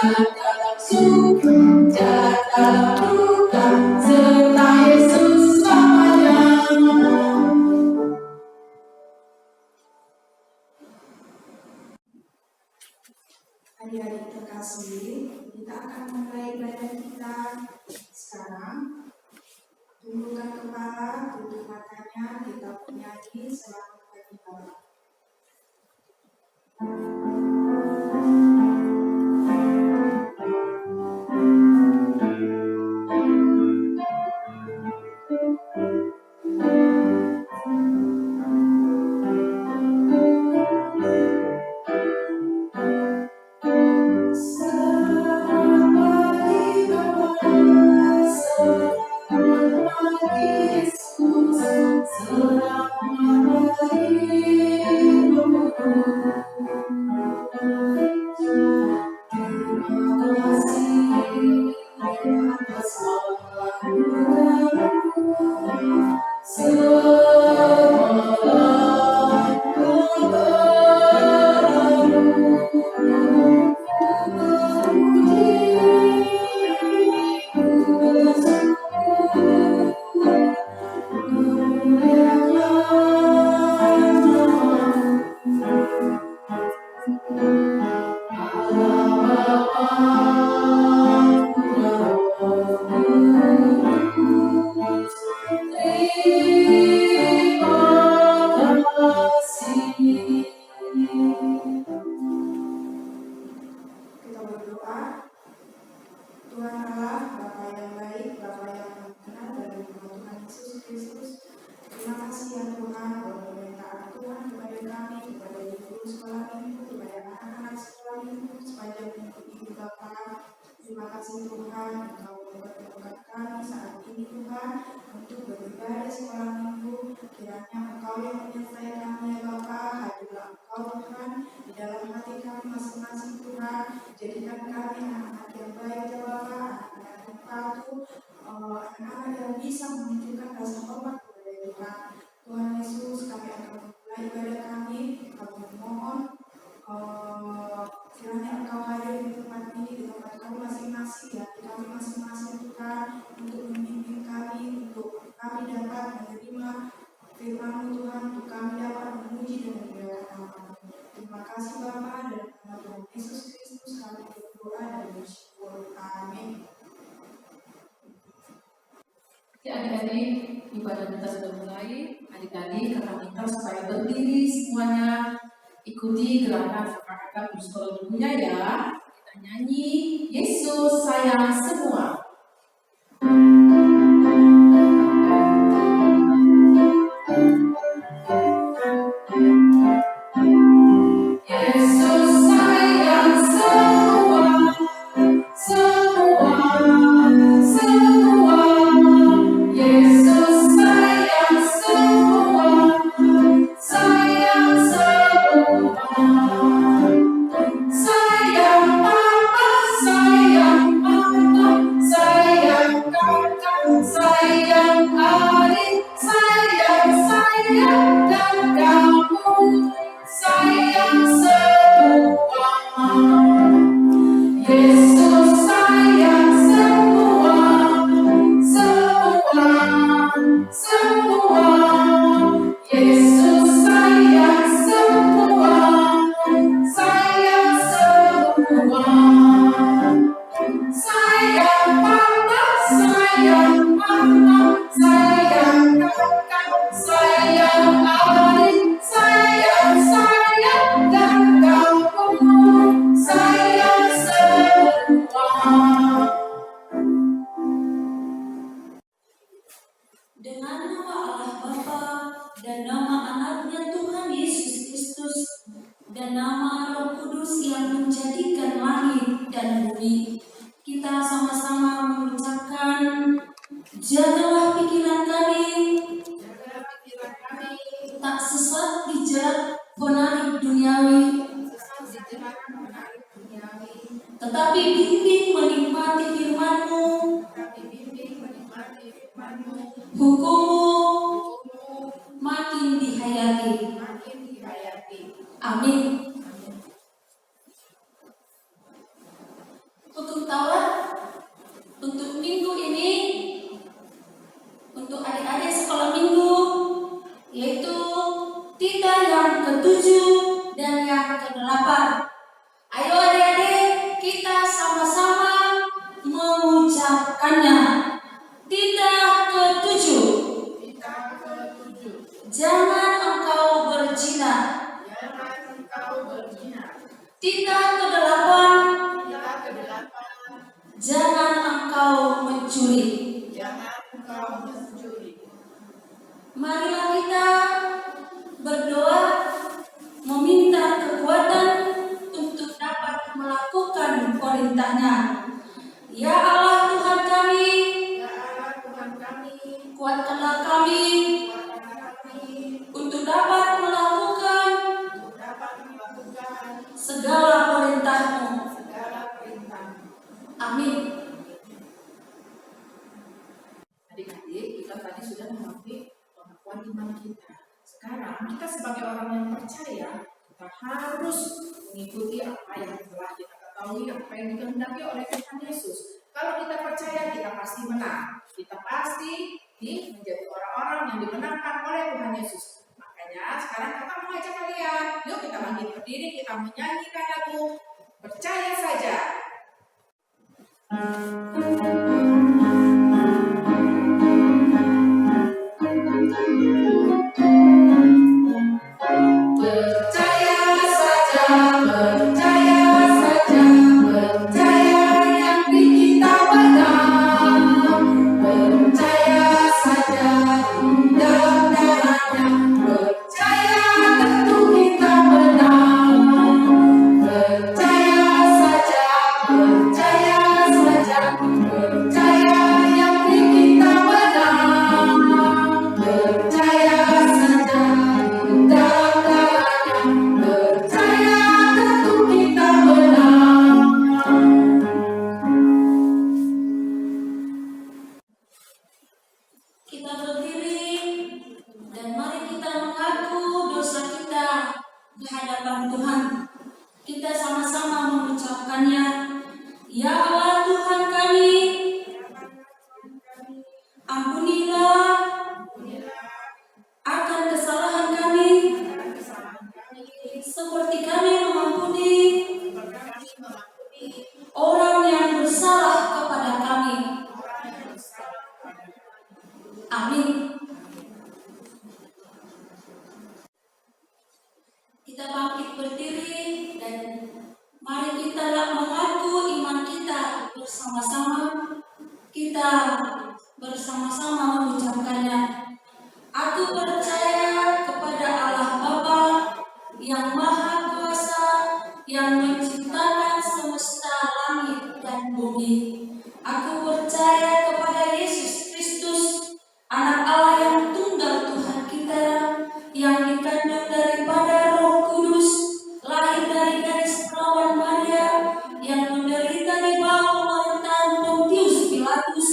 dalam suka, dalam duka, serta Yesus selamanya. Adik-adik terkasih, kita akan mulai ibadah kita sekarang. Tundukkan kepala, tutup matanya, kita bernyanyi selamat bagi Bapa. Terima kasih Tuhan, Engkau memberkati kami saat ini Tuhan untuk beribadah sekolah minggu. Kiranya Engkau yang menyertai kami ya Bapa, hadirlah Engkau Tuhan di dalam hati kami masing-masing Tuhan. Jadikan kami anak-anak yang baik ya Bapa, anak-anak yang patuh, anak-anak yang bisa menunjukkan rasa hormat kepada Tuhan. Tuhan Yesus, kami akan memulai ibadah kami. Kami memohon kiranya Engkau hadir di tempat ini, di tempat kami masing-masing, ya, di kami masing-masing Tuhan, untuk membimbing kami, untuk kami dapat menerima firman-Mu Tuhan, untuk kami dapat memuji dan memuliakan nama-Mu. Terima kasih Bapa, dan nama Tuhan Yesus Kristus kami berdoa dan bersyukur. Amin. Ya adik-adik, ibadah kita sudah mulai. Adik-adik kakak minta supaya berdiri semuanya, ikuti gerakan kakak bersekolah dulunya ya. Kita nyanyi Yesus sayang semua. Yesus sayang semua, semua, semua. Yesus sayang semua, sayang semua. Sayang Papa, sayang Mama, sayang kakak, sayang adik, sayang dan kamu, sayang semua. Yesus sayang semua, semua, semua. Yesus sayang semua, sayang semua. Sayang Papa, sayang Mama, sayang kakak, sayang adik, sayang dan kamu, sayang semua. Dengan nama Allah Bapa dan nama anaknya Tuhan Yesus Kristus dan nama Roh Kudus yang menjadikan langit dan bumi, kita sama-sama mengucapkan, jagalah pikiran kami, tak sesat di jerat penarik duniawi, tetapi bimbing menikmati firman-Mu, hukum-Mu makin dihayati. Amin. Jangan engkau mencuri. Jangan engkau mencuri. Marilah kita berdoa meminta kekuatan untuk dapat melakukan perintahnya. Ya Allah Tuhan kami, Ya Allah Tuhan kami, kuatkanlah kami kuatkanlah kami untuk dapat melakukan untuk dapat melakukan segala perintah-Mu. segala perintah-Mu. Amin. Adik-adik, kita tadi sudah mengakui pengakuan iman kita. Sekarang kita sebagai orang yang percaya, kita harus mengikuti apa yang telah kita ketahui, apa yang dikehendaki oleh Tuhan Yesus. Kalau kita percaya, kita pasti menang. Kita pasti menjadi orang-orang yang dimenangkan oleh Tuhan Yesus. Makanya sekarang kakak mengajak kalian, yuk kita bangkit berdiri, kita menyanyikan lagu Percaya Saja. Percaya saja, percaya saja, percaya yang kita pegang. Percaya saja, mudah-mudahannya, percaya tentu kita menang. Percaya saja, percaya saja, percaya yang kita pegang. Percaya saja, mudah-mudahannya, percaya tentu kita menang. Kita berdiri dan mari kita mengaku dosa kita di hadapan Tuhan. Kita sama-sama mengucapkannya. Ya Allah Tuhan kami, ampunilah akan kesalahan kami, seperti kami mengampuni orang yang bersalah kepada kami. Amin. Kita bangkit berdiri dan mari kita mengaku iman kita bersama-sama. Kita bersama-sama mengucapkannya. Aku percaya kepada Allah Bapa yang Maha Kuasa, yang menciptakan semesta langit dan bumi. Aku percaya kepada Yesus Kristus, Anak Allah yang tunggal Tuhan kita, yang dikandung daripada Roh Kudus, lahir dari garis perawan Maria, yang menderita di bawah pemerintahan Pontius Pilatus,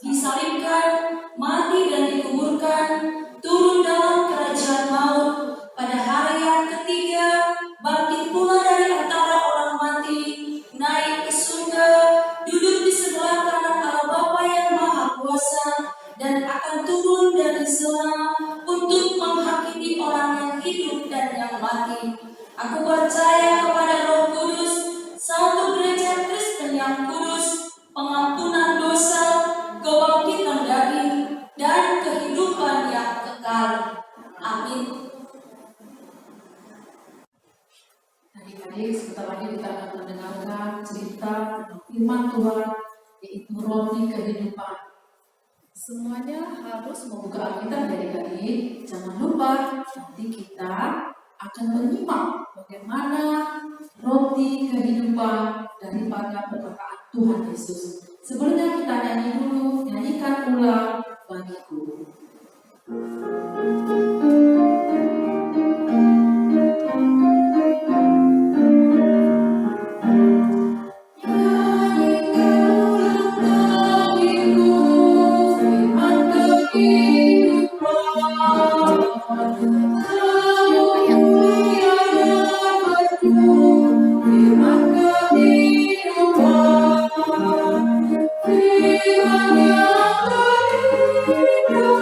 disalibkan, mati dan dikuburkan, turun dalam kerajaan maut, pada hari yang ketiga, bangkit pula dari antara orang mati, naik ke surga, duduk di sebelah kanan Allah Bapa yang Maha Kuasa, dan akan turun dari sana untuk menghakimi orang yang hidup dan yang mati. Aku percaya kepada Roh Kudus, satu gereja Kristen yang kudus, pengampunan dosa, kebangkitan daging, dan kehidupan yang kekal. Amin. Adik-adik, sebentar lagi kita akan mendengarkan cerita tentang firman Tuhan, yaitu roti kehidupan. Semuanya harus membuka Alkitab adik-adik. Jangan lupa, nanti kita akan menyimak bagaimana roti kehidupan daripada perkataan Tuhan Yesus. Sebelumnya kita nyanyi dulu, nyanyikan ulang bagiku. Firman yang beriman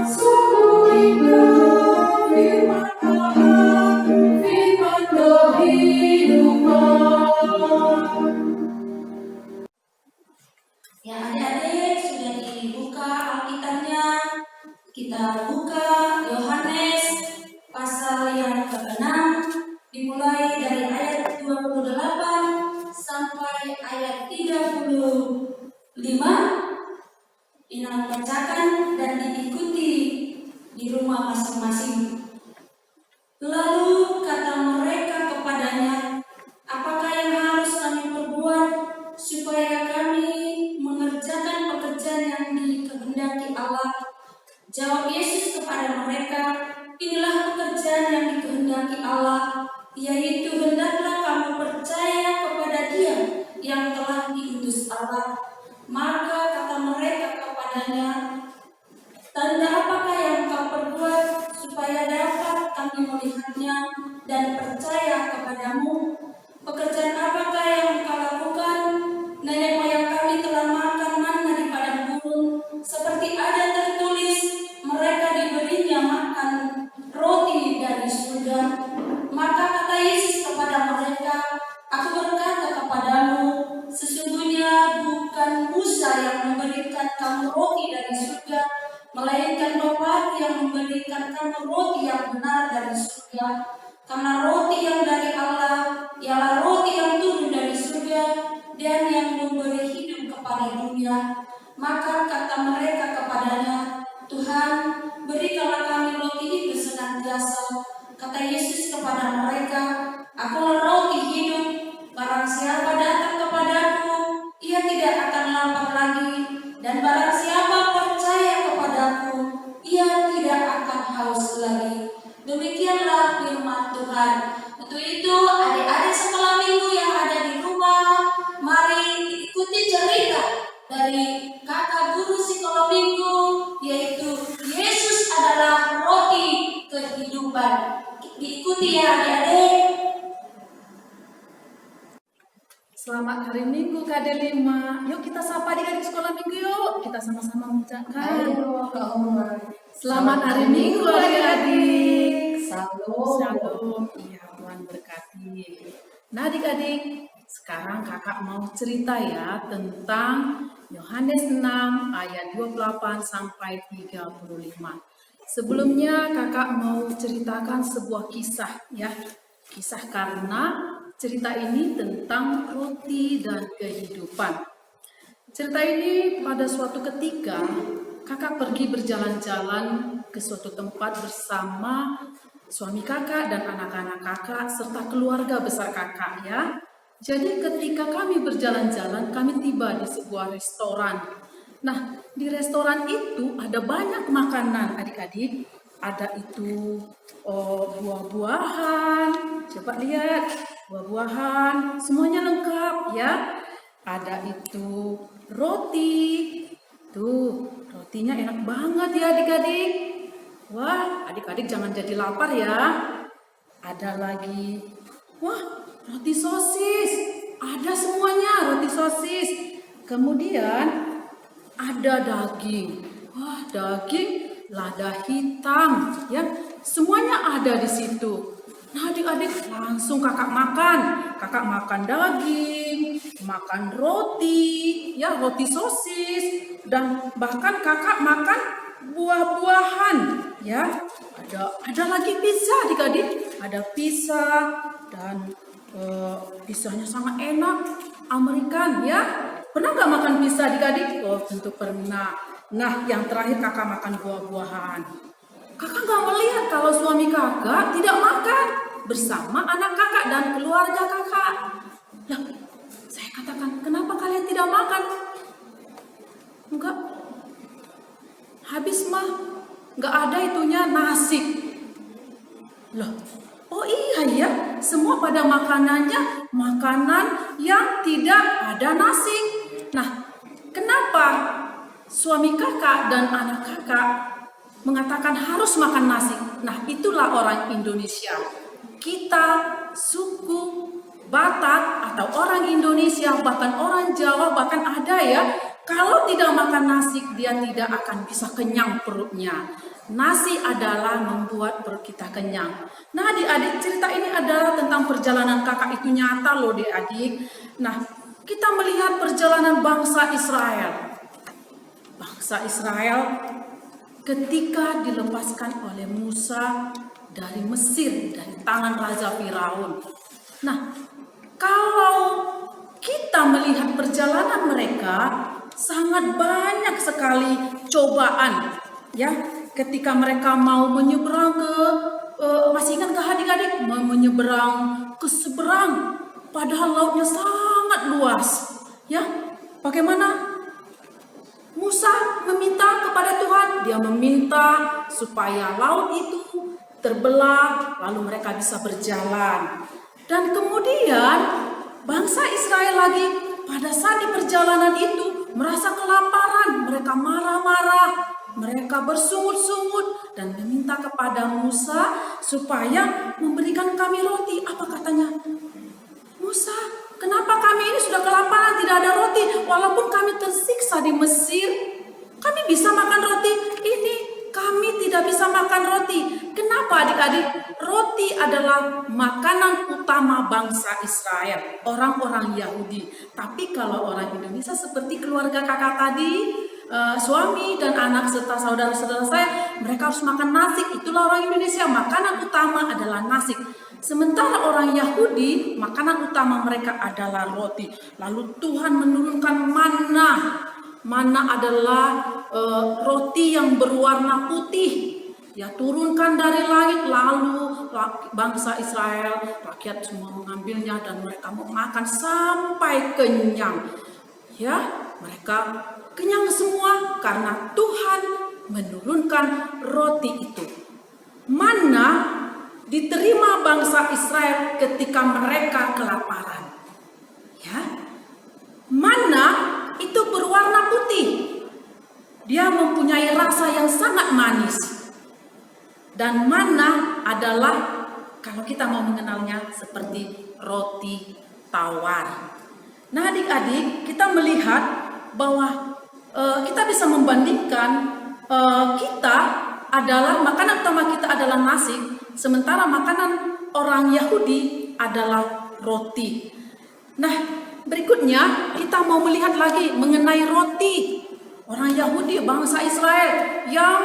sungguh indah firman Allah, firman kehidupan. Ya adik-adik sudah dibuka Alkitabnya. Kita buka Yohanes pasal yang ke-6 dimulai dari ayat 28 sampai ayat 35. Inang bacakan dan diikuti di rumah masing-masing. Lalu kata mereka kepadanya, apakah yang harus kami perbuat supaya kami mengerjakan pekerjaan yang dikehendaki Allah? Jawab Yesus kepada mereka, inilah pekerjaan yang dikehendaki Allah, yaitu hendaklah kamu percaya kepada Dia yang telah diutus Allah. Maka kata mereka kepadanya, tanda apakah yang kau perbuat supaya dapat kami melihatnya dan percaya kepadamu? Pekerjaan apakah yang kau lakukan? Nenek moyang kami telah makan manna di padang gurun, seperti ada tertulis, mereka diberinya makan roti dari surga. Maka kata Yesus kepada mereka, aku berkata kepadamu, sesungguhnya bukan Musa yang memberikan kamu roti dari surga, melainkan Bapa yang memberikan kamu roti yang benar dari surga. Karena roti yang dari Allah ialah roti yang turun dari surga dan yang memberi hidup kepada dunia. Maka kata mereka kepadanya, Tuhan, berikanlah kami roti itu senantiasa. Kata Yesus kepada mereka, akulah roti hidup. Barang siapa datang kepadaku, ia tidak akan lapar lagi. Dan barang siapa percaya kepadaku, ia tidak akan haus lagi. Demikianlah firman Tuhan. Untuk itu, adik-adik sekolah minggu yang ada di rumah, mari ikuti cerita dari kakak guru sekolah minggu, yaitu Yesus adalah roti kehidupan. Diikuti ya adik-adik. Selamat hari Minggu KD 5. Yuk kita sapa adik-adik sekolah minggu yuk. Kita sama-sama mengucapkan. Selamat hari Minggu adik-adik. Shalom. Iya, Tuhan berkati. Nah adik-adik, sekarang kakak mau cerita ya tentang Yohanes 6 ayat 28 sampai 35. Sebelumnya kakak mau ceritakan sebuah kisah ya. Kisah karena cerita ini tentang roti dan kehidupan. Cerita ini pada suatu ketika kakak pergi berjalan-jalan ke suatu tempat bersama suami kakak dan anak-anak kakak serta keluarga besar kakak ya. Jadi ketika kami berjalan-jalan, kami tiba di sebuah restoran. Nah, di restoran itu ada banyak makanan adik-adik. Ada itu buah-buahan, coba lihat, buah-buahan, semuanya lengkap ya. Ada itu roti, tuh rotinya enak banget ya adik-adik. Wah, adik-adik jangan jadi lapar ya. Ada lagi, wah roti sosis, ada semuanya roti sosis. Kemudian ada daging, wah daging lada hitam ya, semuanya ada di situ. Nah adik-adik langsung kakak makan daging, makan roti, ya roti sosis, dan bahkan kakak makan buah-buahan, ya. Ada lagi pizza adik-adik, ada pizza dan pizzanya sangat enak, Amerikan ya. Pernah nggak makan pizza adik-adik? Oh tentu pernah. Nah yang terakhir kakak makan buah-buahan. Kakak nggak melihat kalau suami kakak tidak makan bersama anak kakak dan keluarga kakak. Lah, saya katakan, kenapa kalian tidak makan? Enggak. Habis mah, nggak ada itunya nasi. Loh, oh iya ya, semua pada makanannya makanan yang tidak ada nasi. Nah, kenapa suami kakak dan anak kakak mengatakan harus makan nasi? Nah, itulah orang Indonesia. Kita, suku Batak atau orang Indonesia, bahkan orang Jawa, bahkan ada ya Kalau tidak makan nasi, dia tidak akan bisa kenyang perutnya. Nasi adalah membuat perut kita kenyang. Nah, adik-adik, cerita ini adalah tentang perjalanan kakak itu nyata loh, adik-adik. Nah, kita melihat perjalanan bangsa Israel. Bangsa Israel ketika dilepaskan oleh Musa dari Mesir, dari tangan Raja Firaun. Nah, kalau kita melihat perjalanan mereka, sangat banyak sekali cobaan, ya. Ketika mereka mau menyeberang ke, masih ingat ke adik-adik, mau menyeberang ke seberang, padahal lautnya sangat luas, ya. Bagaimana Musa meminta kepada Tuhan? Dia meminta supaya laut itu terbelah, lalu mereka bisa berjalan. Dan kemudian bangsa Israel lagi pada saat di perjalanan itu merasa kelaparan, mereka marah-marah, mereka bersungut-sungut dan meminta kepada Musa supaya memberikan kami roti. Apa katanya? Musa, kenapa kami ini sudah kelaparan, tidak ada roti, walaupun kami tersiksa di Mesir, kami bisa makan roti. Ini kami tidak bisa makan roti. Kenapa adik-adik? Roti adalah makanan utama bangsa Israel, orang-orang Yahudi. Tapi kalau orang Indonesia seperti keluarga kakak tadi, suami dan anak serta saudara-saudara saya, mereka harus makan nasi. Itulah orang Indonesia, makanan utama adalah nasi. Sementara orang Yahudi, makanan utama mereka adalah roti. Lalu Tuhan menurunkan manna. Manna adalah roti yang berwarna putih. Ya, turunkan dari langit, lalu bangsa Israel, rakyat semua mengambilnya dan mereka memakan sampai kenyang. Ya, mereka kenyang semua karena Tuhan menurunkan roti itu. Manna diterima bangsa Israel ketika mereka kelaparan. Ya. Manna itu berwarna putih. Dia mempunyai rasa yang sangat manis. Dan manna adalah, kalau kita mau mengenalnya, seperti roti tawar. Nah, adik-adik, kita melihat bahwa kita bisa membandingkan kita adalah, makanan utama kita adalah nasi, sementara makanan orang Yahudi adalah roti. Nah, berikutnya kita mau melihat lagi mengenai roti. Orang Yahudi, bangsa Israel yang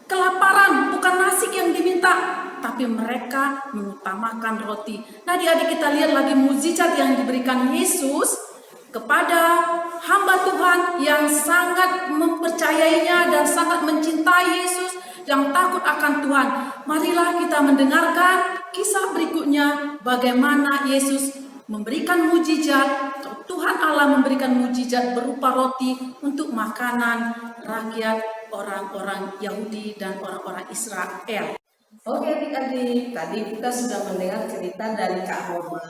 kelaparan, bukan nasi yang diminta, tapi mereka mengutamakan roti. Nah, adik-adik, kita lihat lagi mukjizat yang diberikan Yesus kepada hamba Tuhan yang sangat mempercayainya dan sangat mencintai Yesus, yang takut akan Tuhan. Marilah kita mendengarkan kisah berikutnya, bagaimana Yesus memberikan mukjizat, Tuhan Allah memberikan mukjizat berupa roti untuk makanan rakyat orang-orang Yahudi dan orang-orang Israel. Oke adik-adik, tadi kita sudah mendengar cerita dari Kak Roma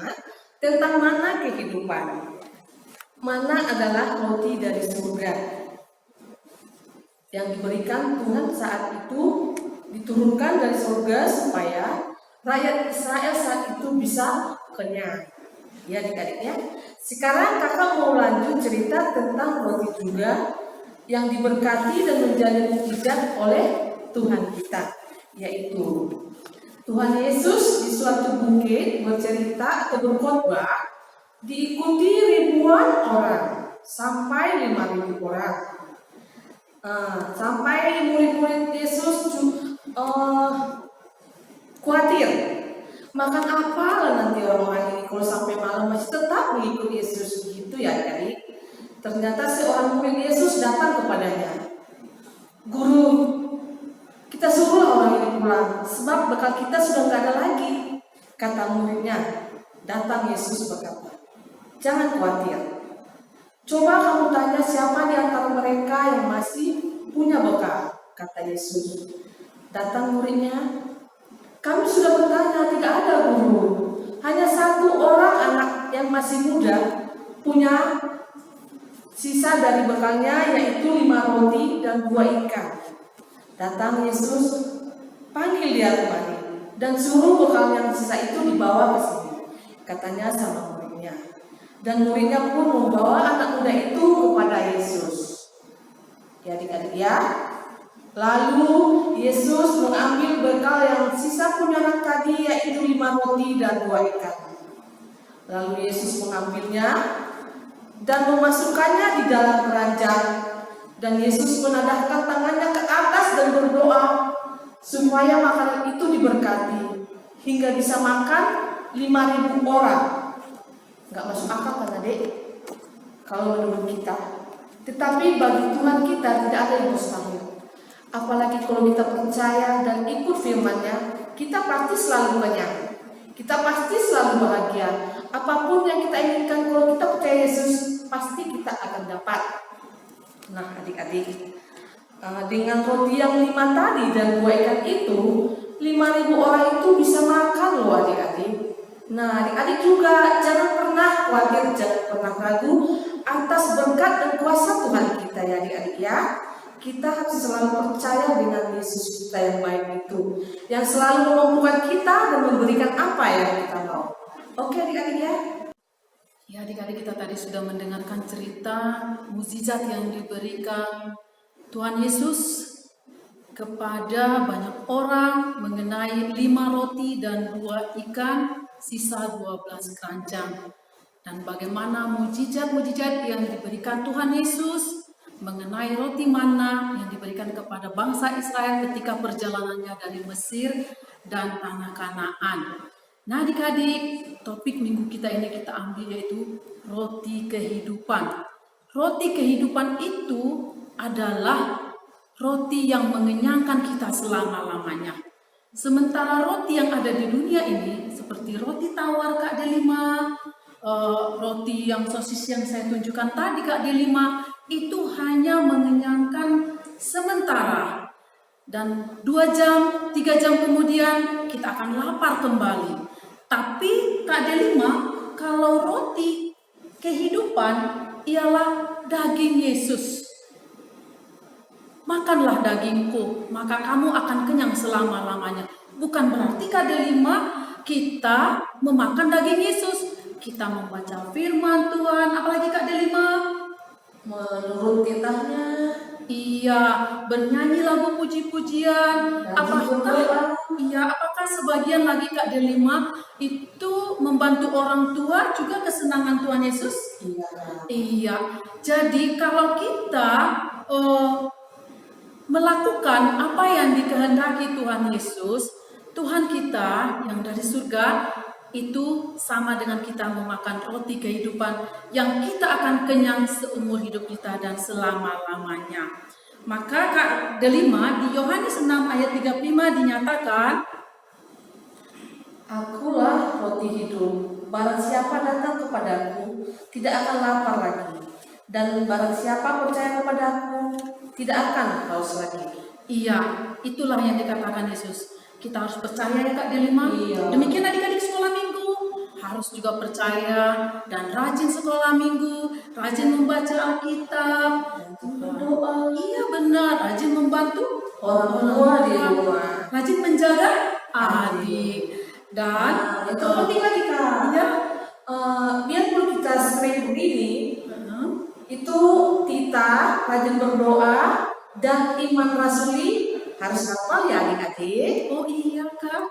tentang mana kehidupan. Mana adalah roti dari surga yang diberikan Tuhan saat itu, diturunkan dari surga supaya rakyat Israel saat itu bisa kenyang. Ya adik-adik ya. Sekarang kakak mau lanjut cerita tentang roti juga yang diberkati dan menjadi mukjizat oleh Tuhan kita, yaitu Tuhan Yesus di suatu bukit bercerita atau berkhotbah, diikuti ribuan orang sampai 5.000 orang. Sampai murid-murid Yesus khawatir, makan apa nanti orang-orang ini kalau sampai malam masih tetap mengikuti Yesus begitu ya adik-adik. Ternyata seorang murid Yesus datang kepadanya. Guru, kita suruh orang ini pulang, sebab bekal kita sudah tidak ada lagi. Kata muridnya. Datang Yesus berkata, jangan khawatir. Coba kamu tanya siapa di antara mereka yang masih punya bekal. Kata Yesus. Datang muridnya. Kami sudah bertanya, tidak ada guru. Hanya satu orang anak yang masih muda punya sisa dari bekalnya, yaitu 5 roti dan 2 ikan. Datang Yesus, panggil dia kemari dan suruh bekal yang sisa itu dibawa ke sini. Katanya sama muridnya. Dan muridnya pun membawa anak muda itu kepada Yesus. Ya adik-adik ya. Lalu Yesus mengambil bekal yang sisa punya tadi, yaitu 5 roti dan 2 ikan. Lalu Yesus mengambilnya dan memasukkannya di dalam keranjang. Dan Yesus menadahkan tangannya ke atas dan berdoa supaya makanan itu diberkati hingga bisa makan 5.000 orang. Nggak masuk akal kan adik? Kalau menurut kita. Tetapi bagi Tuhan kita tidak ada yang mustahil. Apalagi kalau kita percaya dan ikut firman-Nya, kita pasti selalu kenyang. Kita pasti selalu bahagia. Apapun yang kita inginkan, kalau kita percaya Yesus, pasti kita akan dapat. Nah adik-adik, dengan roti yang 5 tadi dan 2 ikan itu, 5.000 orang itu bisa makan loh adik-adik. Nah adik-adik juga jangan pernah khawatir, jangan pernah ragu atas berkat dan kuasa Tuhan kita ya adik-adik ya. Kita harus selalu percaya dengan Yesus kita yang baik itu, yang selalu memampukan kita dan memberikan apa yang kita mau. Oke adik-adik ya. Ya adik-adik, kita tadi sudah mendengarkan cerita mukjizat yang diberikan Tuhan Yesus kepada banyak orang mengenai 5 roti dan 2 ikan, sisa 12 keranjang. Dan bagaimana mukjizat-mukjizat yang diberikan Tuhan Yesus mengenai roti mana yang diberikan kepada bangsa Israel ketika perjalanannya dari Mesir dan tanah Kanaan. Nah adik-adik, topik minggu kita ini kita ambil yaitu roti kehidupan. Roti kehidupan itu adalah roti yang mengenyangkan kita selama-lamanya. Sementara roti yang ada di dunia ini seperti roti tawar Kak Delima, roti yang sosis yang saya tunjukkan tadi Kak Delima, itu hanya mengenyangkan sementara. Dan 2 jam, 3 jam kemudian kita akan lapar kembali. Tapi Kak Delima, kalau roti kehidupan ialah daging Yesus. Makanlah dagingku, maka kamu akan kenyang selama-lamanya. Bukan berarti Kak Delima kita memakan daging Yesus. Kita membaca firman Tuhan, apalagi Kak Delima? Menurut titahnya, iya, bernyanyi lagu puji-pujian. Apakah sebagian lagi Kak Delima itu membantu orang tua juga kesenangan Tuhan Yesus? Iya. Jadi kalau kita melakukan apa yang dikehendaki Tuhan Yesus, Tuhan kita yang dari surga itu sama dengan kita memakan roti kehidupan yang kita akan kenyang seumur hidup kita dan selama-lamanya. Maka Kak Delima di Yohanes 6 ayat 35 dinyatakan, Akulah roti hidup, barang siapa datang kepadaku tidak akan lapar lagi, dan barang siapa percaya kepadaku tidak akan haus lagi. Iya, itulah yang dikatakan Yesus. Kita harus percaya ya Kak Delima. Iya. Demikian adik-adik sekolah minggu harus juga percaya dan rajin sekolah minggu, rajin membaca Alkitab, Berdoa, iya benar, rajin membantu orang tua di rumah. rajin menjaga adik. Dan Itu penting lagi Kak. ya, Biarpun kita sering begini, itu kita rajin berdoa dan iman rasuli harus hafal ya adik-adik. oh iya Kak,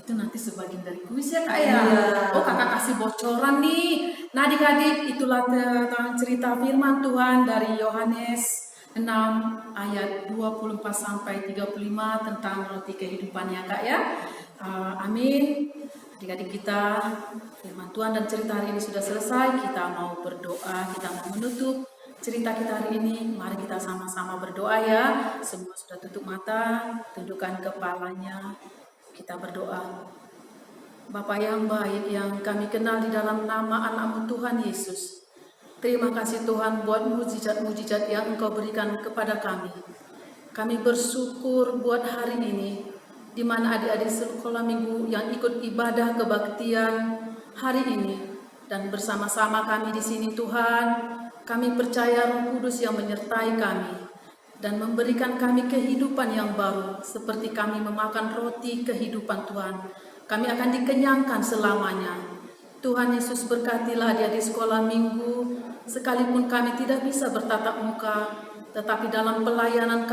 itu nanti sebagian dari kuis ya Kak ya. Iya. Oh Kakak kasih bocoran nih. Nah adik-adik, itulah tentang cerita firman Tuhan dari Yohanes 6 ayat 24 sampai 35 tentang roti kehidupan ya Kak ya. Amin. Adik-adik kita, firman Tuhan dan cerita hari ini sudah selesai. Kita mau berdoa, kita mau menutup cerita kita hari ini. Mari kita sama-sama berdoa ya. Semua sudah tutup mata, tundukkan kepalanya. Kita berdoa. Bapa yang baik yang kami kenal di dalam nama anak-Mu Tuhan Yesus. Terima kasih Tuhan buat mujizat-mujizat yang Engkau berikan kepada kami. Kami bersyukur buat hari ini, di mana adik-adik sekolah minggu yang ikut ibadah kebaktian hari ini. Dan bersama-sama kami di sini Tuhan, kami percaya Roh Kudus yang menyertai kami dan memberikan kami kehidupan yang baru, seperti kami memakan roti kehidupan Tuhan. Kami akan dikenyangkan selamanya. Tuhan Yesus berkatilah adik-adik sekolah minggu, sekalipun kami tidak bisa bertatap muka, tetapi dalam pelayanan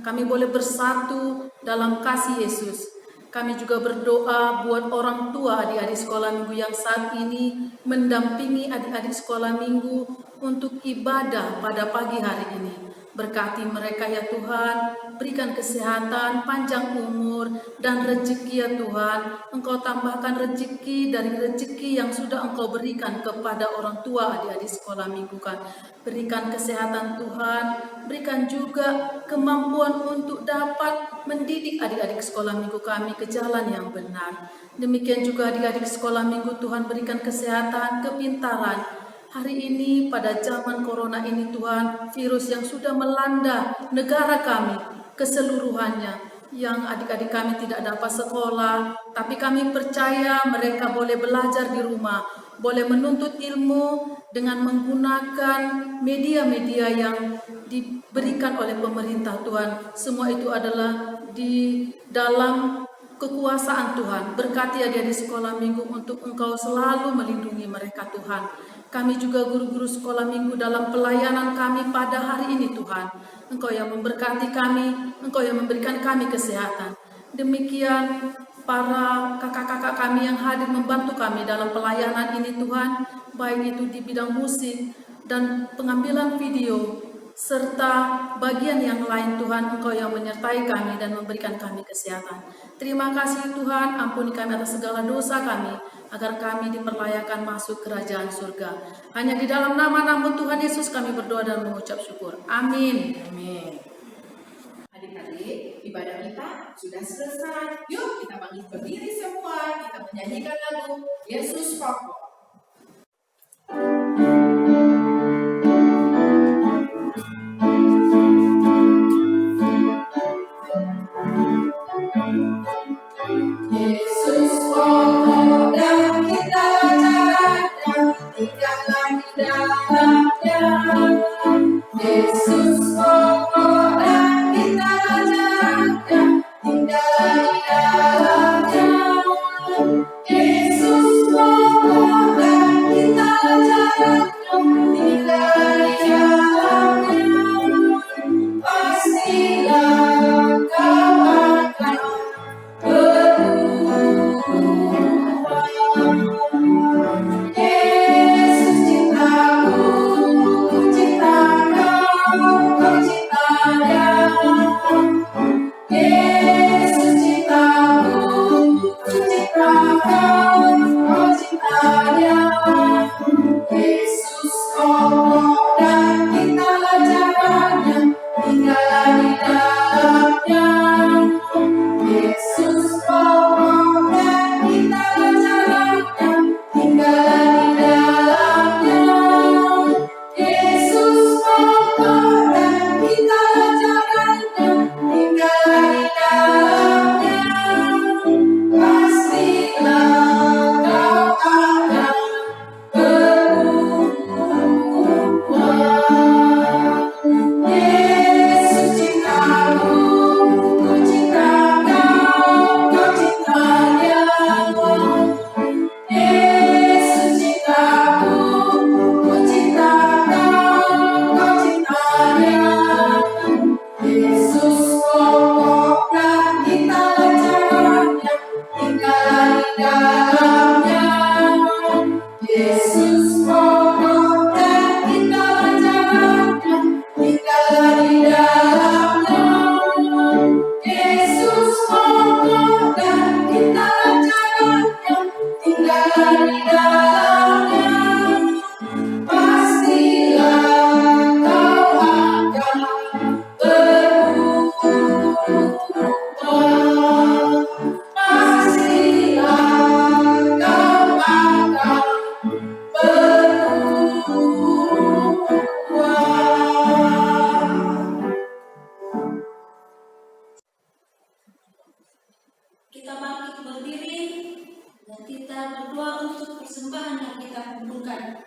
kami boleh bersatu dalam kasih Yesus. Kami juga berdoa buat orang tua adik-adik sekolah minggu yang saat ini mendampingi adik-adik sekolah minggu untuk ibadah pada pagi hari ini. Berkati mereka ya Tuhan, berikan kesehatan, panjang umur, dan rezeki ya Tuhan. Engkau tambahkan rezeki dari rezeki yang sudah Engkau berikan kepada orang tua adik-adik sekolah minggu kan. Berikan kesehatan Tuhan, berikan juga kemampuan untuk dapat mendidik adik-adik sekolah minggu kami ke jalan yang benar. Demikian juga adik-adik sekolah minggu Tuhan berikan kesehatan, kepintaran. Hari ini pada zaman corona ini Tuhan, virus yang sudah melanda negara kami keseluruhannya, yang adik-adik kami tidak dapat sekolah, tapi kami percaya mereka boleh belajar di rumah, boleh menuntut ilmu dengan menggunakan media-media yang diberikan oleh pemerintah Tuhan. Semua itu adalah di dalam kekuasaan Tuhan. Berkati adik-adik sekolah minggu untuk Engkau selalu melindungi mereka Tuhan. Kami juga guru-guru sekolah minggu dalam pelayanan kami pada hari ini Tuhan. Engkau yang memberkati kami, Engkau yang memberikan kami kesehatan. Demikian para kakak-kakak kami yang hadir membantu kami dalam pelayanan ini Tuhan, baik itu di bidang musik dan pengambilan video, serta bagian yang lain Tuhan, Engkau yang menyertai kami dan memberikan kami kesehatan. Terima kasih Tuhan, ampuni kami atas segala dosa kami, agar kami diperlayakan masuk kerajaan surga. Hanya di dalam nama Tuhan Yesus kami berdoa dan mengucap syukur. Amin. Amin. Adik-adik, ibadah kita sudah selesai. Yuk kita bangkit berdiri semua, kita menyanyikan lagu Yesus Pokok. Yesus pokok dan kita jaga, tinggallah di dalamnya. Yesus pokok dan kita jaga, tinggallah di dalamnya. Yesus pokok dan kita jaga, tinggallah di dalamnya. Pastilah kau akan Yesus cintaku, ku cinta kau, kau cinta dia. Yesus cintaku, ku cinta kau, kau cinta dia. Yesus pokok dan kita jaganya, tinggallah di dalamnya. Yesus pokok dan kita jalannya, tinggallah di dalamnya. Yesus pokok dan kita jalannya, tinggallah di dalamnya. Pastilah kau akan berubah. Yesus cintaku, ku cinta kau, kau cinta dia. Yesus cintaku, ku cinta kau, kau cinta dia. Yesus pokok dan kita jalannya, tinggallah di dalamnya. Yesus pokok dan kita jalannya, tinggallah di dalamnya. Yesus pokok dan kita jalannya, tinggallah di dalamnya. Pastilah kau akan berubah. Pastilah kau akan berubah. Kita bangkit berdiri dan kita berdoa untuk persembahan yang kita kumpulkan.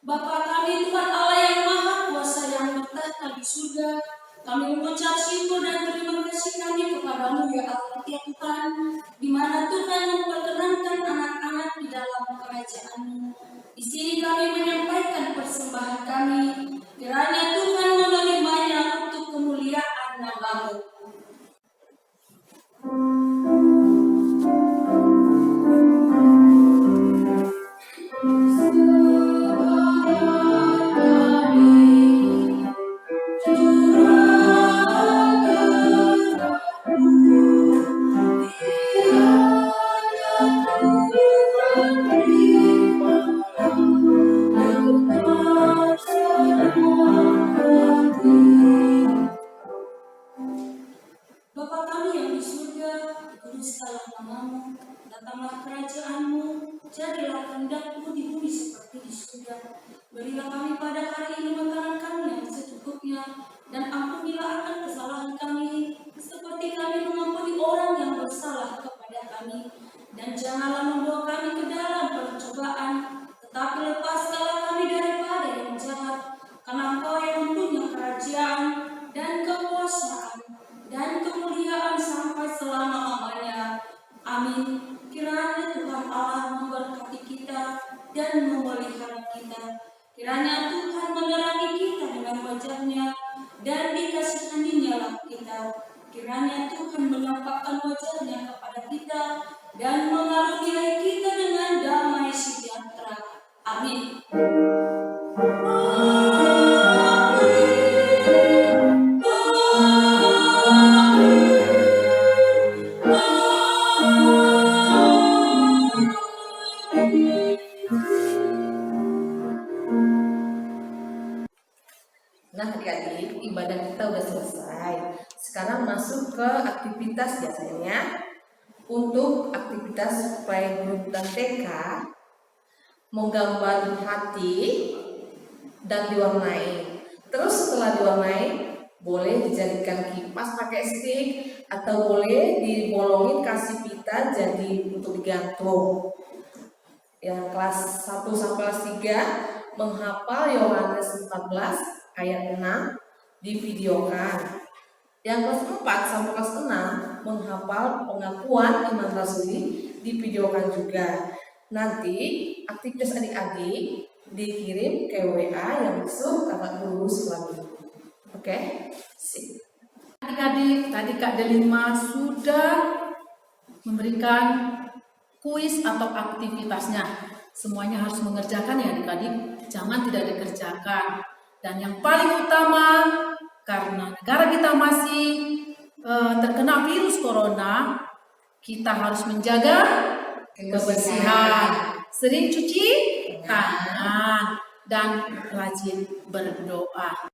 Bapa kami Tuhan Allah yang Maha Kuasa yang bertahta di surga, kami mengucap syukur dan terima kasih kami kepadamu ya Allah ya Tuhan, di mana Tuhan memperkenankan anak-anak di dalam kerajaan kerajaan-Mu. Di sini kami menyampaikan persembahan kami, kiranya Tuhan menerimanya untuk kemuliaan nama-Mu. Bapa kami yang di surga, dikuduskanlah nama-Mu, datanglah kerajaan-Mu, jadilah kehendak-Mu di bumi seperti di surga. Berilah kami pada hari ini makanan kami yang secukupnya, dan ampunilah akan kesalahan kami, seperti kami mengampuni orang yang bersalah kepada kami. Dan janganlah membawa kami ke dalam percobaan, tetapi lepaskanlah kami daripada yang jahat, karena Engkau yang mempunyai kerajaan dan kekuasaan dan kemuliaan sampai selama-lamanya. Amin. Kiranya Tuhan Allah memberkati kita dan memelihara kita. Kiranya Tuhan menerangi kita dengan wajah-Nya dan dikasihaninya lah kita. Kiranya Tuhan menampakkan wajah-Nya kepada kita dan mengaruniai kita dengan damai sejahtera. Amin. Nah adik-adik, ibadah kita udah selesai. Sekarang masuk ke aktivitas biasanya. Untuk aktivitas playgroup dan TK, menggambar hati dan diwarnai. Terus setelah diwarnai, boleh dijadikan kipas pakai stick atau boleh dibolongin kasih pita jadi untuk digantung. Yang kelas 1 sampai kelas 3 menghafal Yohanes 14 ayat 6 divideokan. Yang kelas 4 sampai kelas 6 menghafal pengakuan iman rasuli divideokan juga. Nanti aktivitas adik-adik dikirim ke WA yang masuk kakak guru sekolah minggu. Oke? Sip. Adik-adik, tadi Kak Delima sudah memberikan kuis atau aktivitasnya. Semuanya harus mengerjakan ya adik-adik, jangan tidak dikerjakan. Dan yang paling utama, karena negara kita masih terkena virus corona, kita harus menjaga kebersihan. Sering cuci tangan dan rajin berdoa.